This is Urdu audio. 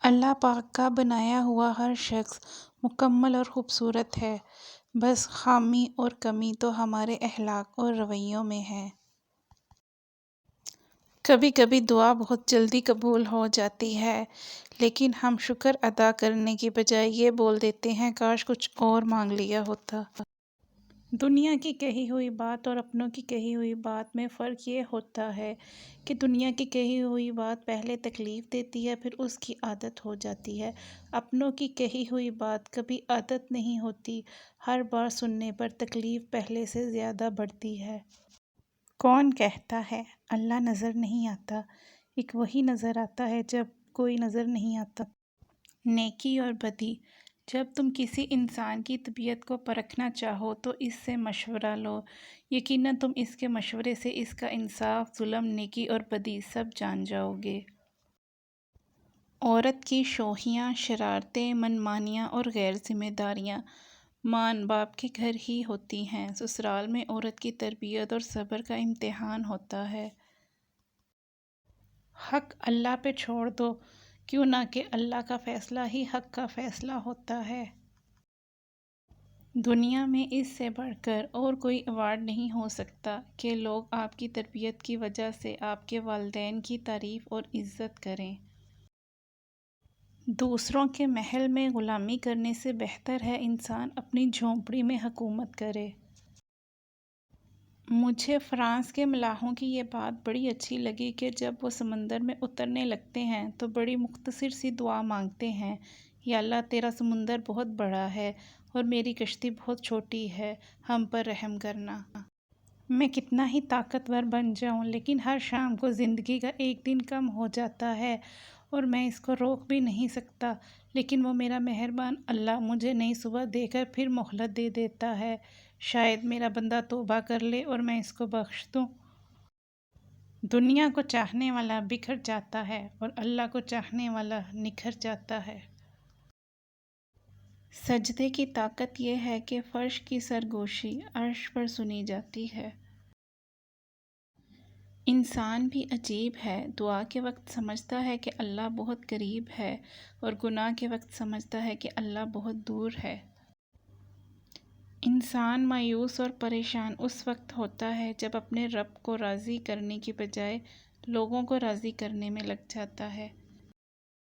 اللہ پاک کا بنایا ہوا ہر شخص مکمل اور خوبصورت ہے، بس خامی اور کمی تو ہمارے اخلاق اور رویوں میں ہے۔ کبھی کبھی دعا بہت جلدی قبول ہو جاتی ہے، لیکن ہم شکر ادا کرنے کی بجائے یہ بول دیتے ہیں کاش کچھ اور مانگ لیا ہوتا۔ دنیا کی کہی ہوئی بات اور اپنوں کی کہی ہوئی بات میں فرق یہ ہوتا ہے کہ دنیا کی کہی ہوئی بات پہلے تکلیف دیتی ہے، پھر اس کی عادت ہو جاتی ہے۔ اپنوں کی کہی ہوئی بات کبھی عادت نہیں ہوتی، ہر بار سننے پر تکلیف پہلے سے زیادہ بڑھتی ہے۔ کون کہتا ہے اللہ نظر نہیں آتا؟ ایک وہی نظر آتا ہے جب کوئی نظر نہیں آتا۔ نیکی اور بدی: جب تم کسی انسان کی طبیعت کو پرکھنا چاہو تو اس سے مشورہ لو، یقیناً تم اس کے مشورے سے اس کا انصاف، ظلم، نیکی اور بدی سب جان جاؤ گے۔ عورت کی شوخیاں، شرارتیں، منمانیاں اور غیر ذمہ داریاں ماں باپ کے گھر ہی ہوتی ہیں، سسرال میں عورت کی تربیت اور صبر کا امتحان ہوتا ہے۔ حق اللہ پہ چھوڑ دو، کیوں نہ کہ اللہ کا فیصلہ ہی حق کا فیصلہ ہوتا ہے۔ دنیا میں اس سے بڑھ کر اور کوئی ایوارڈ نہیں ہو سکتا کہ لوگ آپ کی تربیت کی وجہ سے آپ کے والدین کی تعریف اور عزت کریں۔ دوسروں کے محل میں غلامی کرنے سے بہتر ہے انسان اپنی جھونپڑی میں حکومت کرے۔ مجھے فرانس کے ملاحوں کی یہ بات بڑی اچھی لگی کہ جب وہ سمندر میں اترنے لگتے ہیں تو بڑی مختصر سی دعا مانگتے ہیں، یا اللہ تیرا سمندر بہت بڑا ہے اور میری کشتی بہت چھوٹی ہے، ہم پر رحم کرنا۔ میں کتنا ہی طاقتور بن جاؤں لیکن ہر شام کو زندگی کا ایک دن کم ہو جاتا ہے اور میں اس کو روک بھی نہیں سکتا، لیکن وہ میرا مہربان اللہ مجھے نئی صبح دے کر پھر مہلت دے دیتا ہے، شاید میرا بندہ توبہ کر لے اور میں اس کو بخش دوں۔ دنیا کو چاہنے والا بکھر جاتا ہے اور اللہ کو چاہنے والا نکھر جاتا ہے۔ سجدے کی طاقت یہ ہے کہ فرش کی سرگوشی عرش پر سنی جاتی ہے۔ انسان بھی عجیب ہے، دعا کے وقت سمجھتا ہے کہ اللہ بہت قریب ہے اور گناہ کے وقت سمجھتا ہے کہ اللہ بہت دور ہے۔ انسان مایوس اور پریشان اس وقت ہوتا ہے جب اپنے رب کو راضی کرنے کی بجائے لوگوں کو راضی کرنے میں لگ جاتا ہے۔